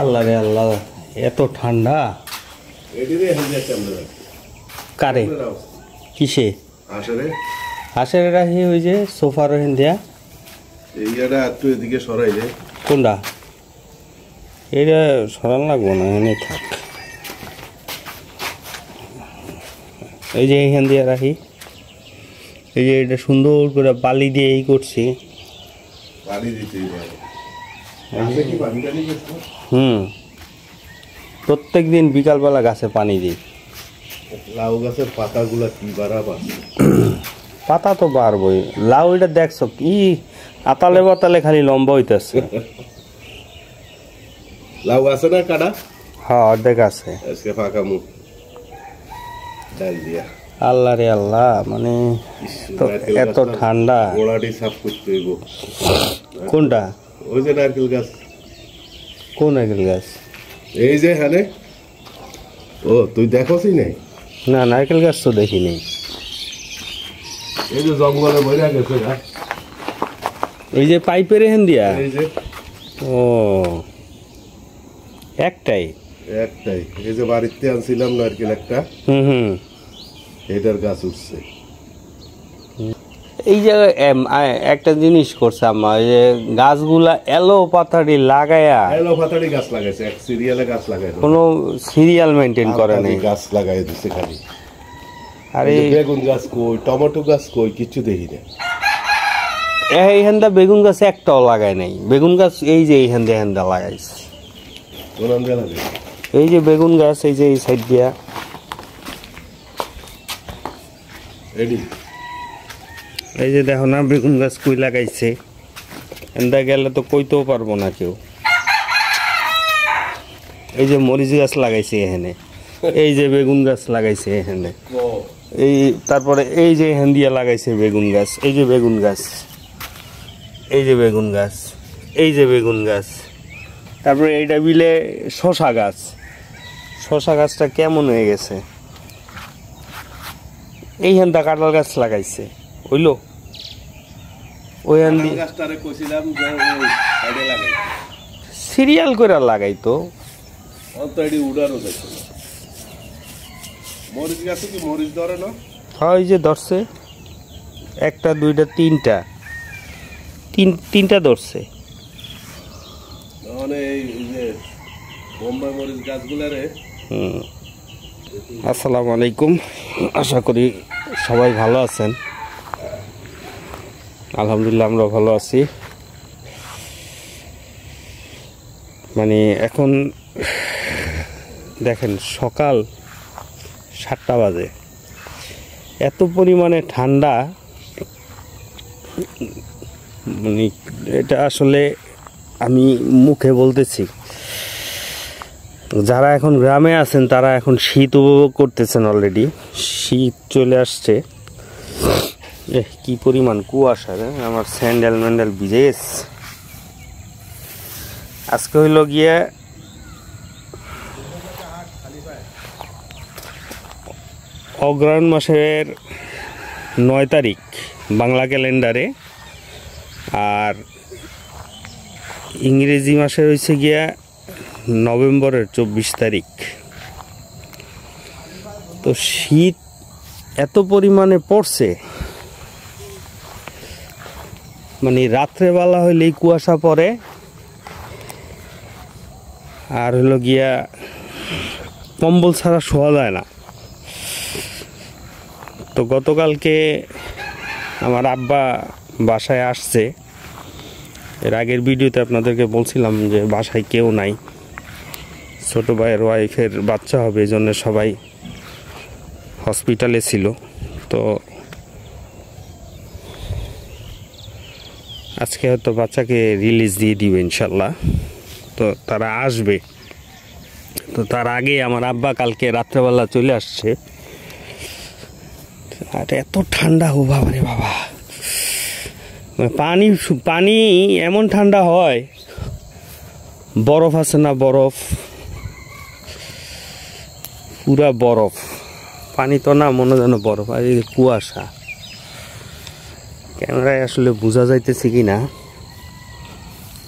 আল্লাহ রে আল্লাহ, এত ঠান্ডা। কারে কিসে হাঁসের রাখি? ওই যে সোফার হেন্দিয়া এইটা একটু এদিকে সরাই রে। কোনটা? এটা সরান লাগবো না, এনে থাক। এই যে এইখান দিয়ে রাখি। এই যে এটা সুন্দর করে বালি দিয়ে এই করছি। প্রত্যেক দিন বিকালবেলা গাছে পানি দিই। লাউ গাছের পাতাগুলা কি বাড়াবা? পাতা তো বাড়বই। লাউ এটা দেখছো কি আতালে বাতালে খালি লম্বা হইতেছে। লাউ আছে না কাটা? হ্যাঁ, অর্ধেক আছে। আজকে ফাঁকা মুখ ডাল দিয়া। আল্লাহ রে আল্লাহ, মানে এত ঠান্ডা। গোড়াটি সাফ করতে হইব। কোনটা? ওই যে নারকেল গাছ। কোন নারকেল গাছ? এই যে হ্যাঁ। ও তুই দেখোসই নাই? না, নারকেল গাছ তো দেখিনি। এই যে জঙ্গলে বইরা গেছে না, এই যে পাইপের হেন দিয়া। এই যে ও একটাই এই যে বাড়িতে আনছিলাম নারকেল একটা, এটার গাছ উঠছে। এই জায়গায় একটা জিনিস করছে আমার, যে গাছগুলা এলো পাতাড়ি লাগায়া, এলো পাতাড়ি গাছ লাগাইছে, এক সিরিয়ালে গাছ লাগাইছে, কোনো সিরিয়াল মেনটেন করে নাই, গাছ লাগাই দিছে খালি। আরে বেগুন গাছ কই, টমেটো গাছ কই, কিছু দেখি না। এইখানটা বেগুন গাছ একটাও লাগায় নাই। বেগুন গাছ এই যে এইখানটা লাগাইছে। এই যে বেগুন গাছ, এই যে এই সাইড দিয়া। এই যে দেখো না বেগুন গাছ কই লাগাইছে। এন্দা গেলে তো কইতেও পারবো না কেউ। এই যে মরিচ গাছ লাগাইছে এখানে, এই যে বেগুন গাছ লাগাইছে এখানে, এই তারপরে এই যে এখান দিয়া লাগাইছে বেগুন গাছ। এই যে বেগুন গাছ, এই যে বেগুন গাছ, এই যে বেগুন গাছ। তারপরে এইটা বিলে শশা গাছ। শশা গাছটা কেমন হয়ে গেছে। এইখানটা কাঁঠাল গাছ লাগাইছে, হইলো ওই সিরিয়াল করে লাগাই তো। হয় যে ধরছে একটা দুইটা তিনটা ধরছে। আসসালামু আলাইকুম, আশা করি সবাই ভালো আছেন। আলহামদুলিল্লাহ আমরা ভালো আছি। মানে এখন দেখেন সকাল 7টা বাজে, এত পরিমাণে ঠান্ডা, মানে এটা আসলে আমি মুখে বলতেছি। যারা এখন গ্রামে আছেন তারা এখন শীত উপভোগ করতেছেন। অলরেডি শীত চলে আসছে। কি পরিমাণ কুয়াশা, আমার স্যান্ডেল ম্যান্ডেল ভিজে গেছে। আজকে হইল গিয়ে অগ্রহায়ণ মাসের 9 তারিখ বাংলা ক্যালেন্ডারে, আর ইংরেজি মাসে হয়েছে গিয়া নভেম্বরের 24 তারিখ। তো শীত এত পরিমাণে পড়ছে, মানে রাত্রেবেলা হইলেই কুয়াশা পড়ে, আর হলো গিয়া কম্বল ছাড়া শোয়া যায় না। তো গতকালকে আমার আব্বা বাসায় আসছে। এর আগের ভিডিওতে আপনাদেরকে বলছিলাম যে বাসায় কেউ নাই, ছোট ভাইয়ের ওয়াইফের বাচ্চা হবে, এই জন্য সবাই হসপিটালে ছিল। তো আজকে হয়তো বাচ্চাকে রিলিজ দিয়ে দিবে ইনশাল্লাহ। তো তারা আসবে। তো তার আগে আমার আব্বা কালকে রাত্রেবেলা চলে আসছে। আর এত ঠান্ডা, ও বাবা রে বাবা, পানি এমন ঠান্ডা হয়, বরফ আছে না, বরফ, পুরা বরফ। পানি তো না, মনে যেন বরফ। আর এই কুয়াশা, ক্যামেরায় আসলে বোঝা যাইতেছে কি না,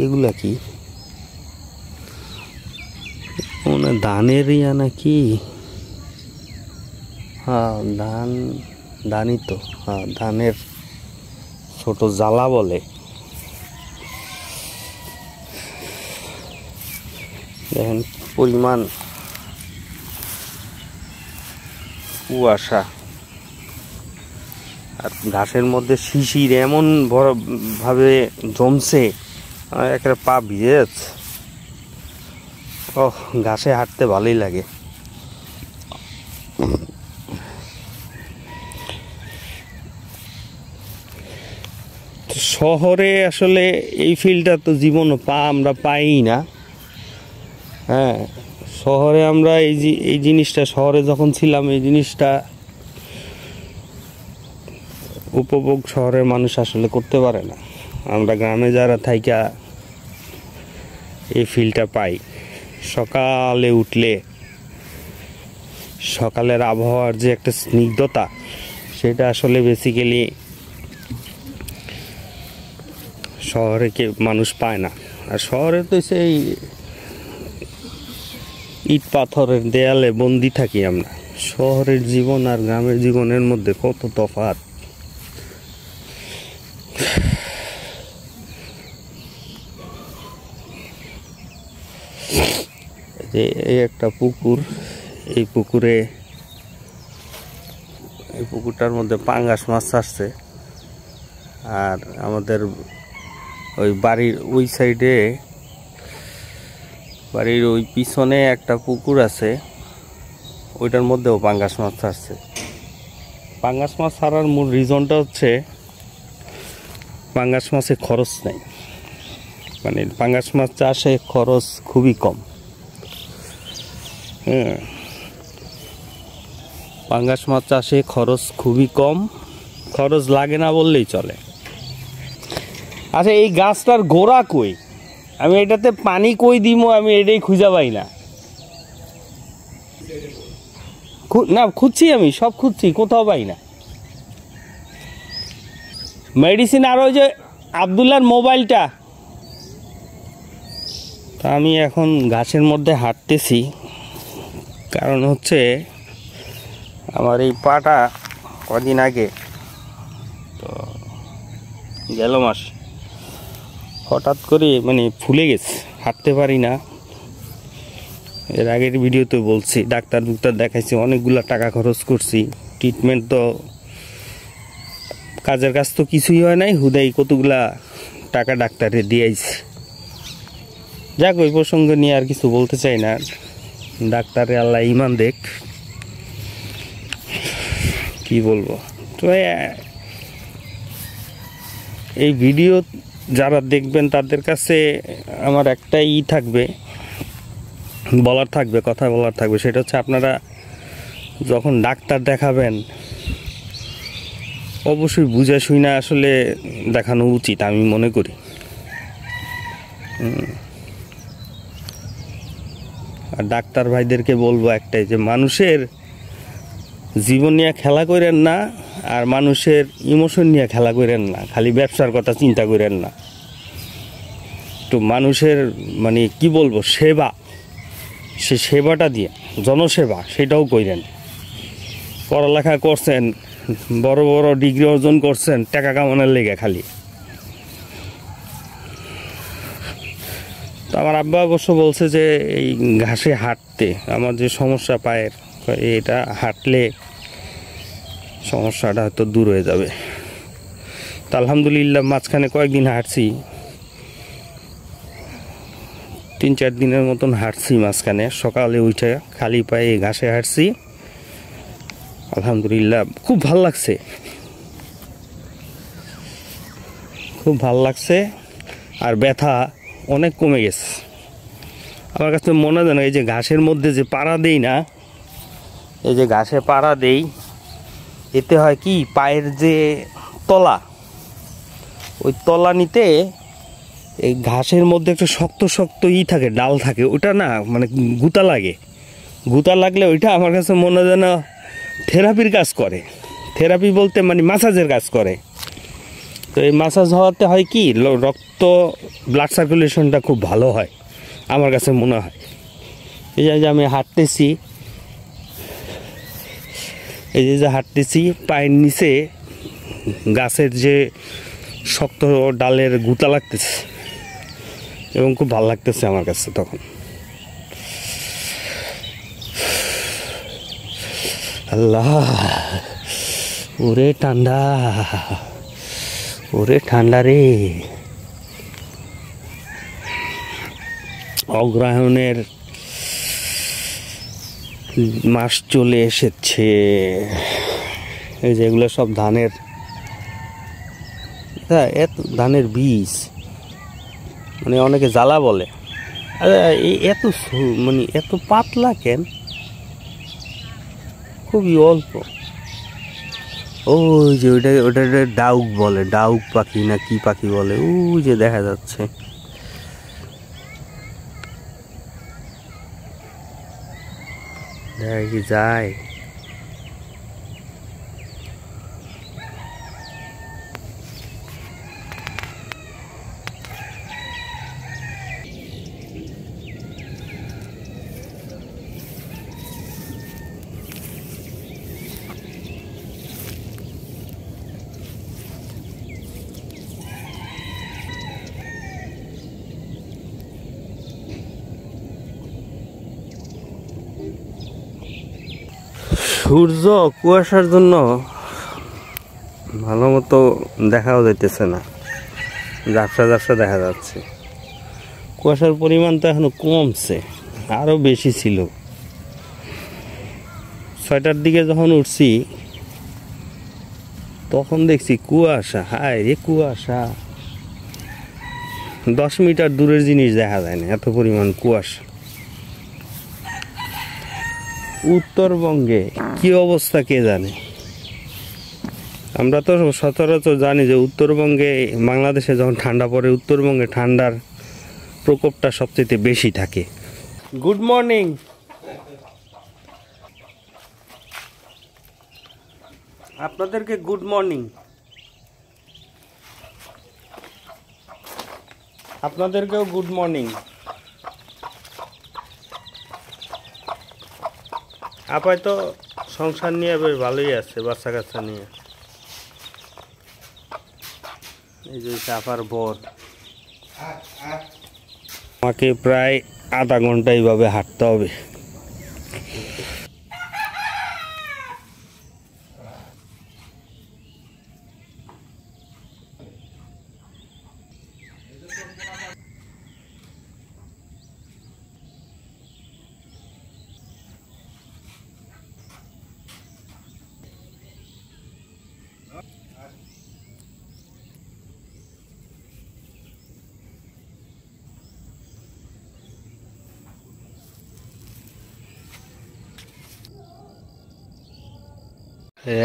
এগুলা কি ধানের ইয়া নাকি, হ্যাঁ ধানই তো, হ্যাঁ ধানের ছোট জ্বালা বলে। দেখেন পরিমাণ কুয়াশা, আর ঘাসের মধ্যে শিশির এমন বড় ভাবে জমছে, একটা পা ভিজে যাচ্ছে। ওহ, ঘাসে হাঁটতে ভালোই লাগে। শহরে আসলে এই ফিলটা তো জীবনও আমরা পাই না। হ্যাঁ, শহরে আমরা এই জিনিসটা, শহরে যখন ছিলাম এই জিনিসটা উপভোগ শহরের মানুষ আসলে করতে পারে না। আমরা গ্রামে যারা থাইকা এই ফিলটা পাই। সকালে উঠলে সকালের আবহাওয়ার যে একটা স্নিগ্ধতা, সেটা আসলে বেসিক্যালি শহরে মানুষ পায় না। আর শহরে তো সেই ইট পাথরের দেয়ালে বন্দি থাকি আমরা। শহরের জীবন আর গ্রামের জীবনের মধ্যে কত তফাৎ। যে এই একটা পুকুর, এই পুকুরটার মধ্যে পাঙ্গাস মাছ আসছে। আর আমাদের ওই বাড়ির ওই সাইডে, বাড়ির ওই পিছনে একটা পুকুর আছে, ওইটার মধ্যেও পাঙ্গাস মাছ আসছে। পাঙ্গাস মাছ ছাড়ার মূল রিজনটা হচ্ছে পাঙ্গাস মাছে খরচ নেই, মানে পাঙ্গাস মাছ চাষে খরচ খুবই কম। হ্যাঁ, পাঙ্গাস মাছ চাষে খরচ খুবই কম, খরচ লাগে না বললেই চলে। আচ্ছা, এই গাছটার গোড়া কই? আমি এটাতে পানি কই দিব, আমি এটাই খুঁজে পাই না। না, খুঁজছি, আমি সব খুঁজছি, কোথাও পাই না মেডিসিন। আর ওই যে আবদুল্লার মোবাইলটা। তা আমি এখন ঘাসের মধ্যে হাঁটতেছি, কারণ হচ্ছে আমার এই পাটা কদিন আগে তো গেল মাস হঠাৎ করে মানে ফুলে গেছে, হাঁটতে পারি না। এর আগের ভিডিওতে বলছি, ডাক্তার দেখাইছি, অনেকগুলা টাকা খরচ করছি, ট্রিটমেন্ট তো কাজের কাজ তো কিছুই হয় নাই, হুদাই কতগুলা টাকা ডাক্তারে দিয়েছি। যাক, ওই প্রসঙ্গ নিয়ে আর কিছু বলতে চাই না। ডাক্তারে আল্লাহ ইমান দেখ, কি বলবো। তো এই ভিডিও যারা দেখবেন তাদের কাছে আমার একটাই থাকবে, বলার থাকবে, কথা বলার থাকবে, সেটা হচ্ছে আপনারা যখন ডাক্তার দেখাবেন অবশ্যই বুঝে শুনে আসলে দেখানো উচিত, আমি মনে করি। আর ডাক্তার ভাইদেরকে বলবো একটাই, যে মানুষের জীবন নিয়ে খেলা করেন না, আর মানুষের ইমোশন নিয়ে খেলা করেন না, খালি ব্যবসার কথা চিন্তা করেন না। তো মানুষের মানে কি বলবো, সেবা, সে সেবাটা দিয়ে জনসেবা সেটাও করেন। পড়ালেখা করছেন, বড় বড় ডিগ্রি অর্জন করছেন টাকা কামানোর লেগে খালি। তো আমার আব্বা অবশ্য বলছে যে এই ঘাসে হাঁটতে আমার যে সমস্যা পায়ের, এটা হাঁটলে সমস্যাটা হয়তো দূর হয়ে যাবে। তো আলহামদুলিল্লাহ মাঝখানে কয়েকদিন হাঁটছি, 3-4 দিনের মতন হাঁটছি মাঝখানে। সকালে উঠে খালি পায়ে ঘাসে হাঁটছি, আলহামদুলিল্লাহ খুব ভাল লাগছে, খুব ভাল লাগছে। আর ব্যথা অনেক কমে গেছে আমার কাছে মনে হয়। এই যে ঘাসের মধ্যে যে পাড়া দেই না, এই যে ঘাসে পাড়া দেই, এতে হয় কি, পায়ের যে তলা, ওই তলা নিতে এই ঘাসের মধ্যে একটা শক্ত শক্ত থাকে, ডাল থাকে, ওটা না মানে গুতা লাগে। গুতা লাগলে ওইটা আমার কাছে মনে হয় যেন থেরাপির কাজ করে। থেরাপি বলতে মানে মাসাজের কাজ করে। তো এই মাসাজ হওয়াতে হয় কি, রক্ত ব্লাড সার্কুলেশনটা খুব ভালো হয় আমার কাছে মনে হয়। এই যে আমি হাঁটতেছি, এই যে হাঁটতেছি, পায়ের নিচে গাছের যে শক্ত ডালের গুতা লাগতেছে এবং খুব ভালো লাগতেছে আমার কাছে তখন। আল্লাহ, ওরে ঠান্ডা, ওরে ঠান্ডা রে। অগ্রহায়ণের মাস চলে এসেছে। এই যে এগুলো সব ধানের, এত ধানের বীজ, মানে অনেকে জ্বালা বলে। এত মানে এত পাতলা কেন? খুবই অল্প। ওই যে ওইটা ওটা ডাউক বলে, ডাউক পাখি না কি পাখি বলে, ওই যে দেখা যাচ্ছে। দেখা কি যায়? সূর্য কুয়াশার জন্য ভালো মতো দেখাও যাইতেছে না, ঝাপসা ঝাপসা দেখা যাচ্ছে। কুয়াশার পরিমাণ তো এখনো কমছে, আরো বেশি ছিল। 6টার দিকে যখন উঠছি তখন দেখছি কুয়াশা, হায় রে কুয়াশা, 10 মিটার দূরের জিনিস দেখা যায় না, এত পরিমাণ কুয়াশা। উত্তরবঙ্গে কি অবস্থা কে জানে। আমরা তো সচরাচর জানি যে উত্তরবঙ্গে, বাংলাদেশে যখন ঠান্ডা পড়ে উত্তরবঙ্গে ঠান্ডার প্রকোপটা সবচেয়ে বেশি থাকে। Good morning. আপনাদেরকে গুড মর্নিং। আপনাদেরকেও গুড মর্নিং। আপাই তো সংসার নিয়ে বেশ ভালোই আছে, বাচ্চা কাচ্চা নিয়ে। এই যে আপার বর, আমাকে প্রায় আধা ঘন্টা এইভাবে হাঁটতে হবে।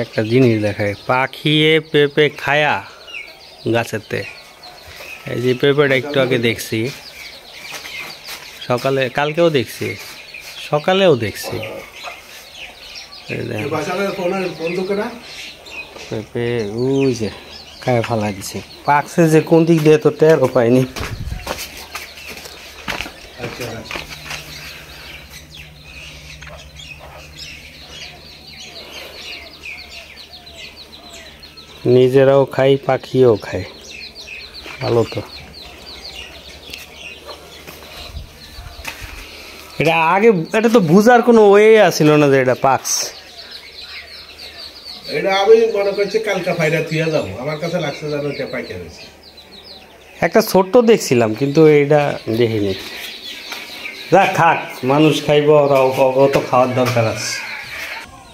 একটা জিনিস দেখায়, পাখিয়ে পেঁপে খায়া গাছেতে। এই যে পেঁপেটা একটু আগে দেখছি, সকালে, কালকেও দেখছি, সকালেও দেখছি। পেঁপে ওই যে খায় ফালা দিছে, পাকছে যে কোন দিক দিয়ে তো টেরও পাইনি। নিজেরাও খাই, পাখিও খায়, ভালো তো। এটা আগে, এটা তো বুঝার কোনো ওয়ে আসছিল না যে এটা পাকস। এটা আমি মনে করছি কালকা ফাইরা থুয়ে যাবো, আমার কাছে লাগছে যেন এটা পাইকে রয়েছে। একটা ছোট্ট দেখছিলাম কিন্তু এটা দেখিনি। যা খাক, মানুষ খাইব, ওরাও তো খাওয়ার দরকার আছে।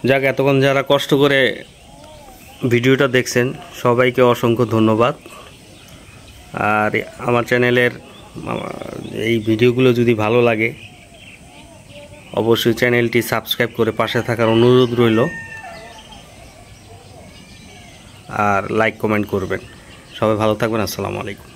যাক, এতক্ষণ যারা কষ্ট করে ভিডিওটা দেখছেন সবাইকে অসংখ্য ধন্যবাদ। আর আমার চ্যানেলের এই ভিডিওগুলো যদি ভালো লাগে অবশ্যই চ্যানেলটি সাবস্ক্রাইব করে পাশে থাকার অনুরোধ রইল। আর লাইক কমেন্ট করবেন। সবাই ভালো থাকবেন। আসসালামু আলাইকুম।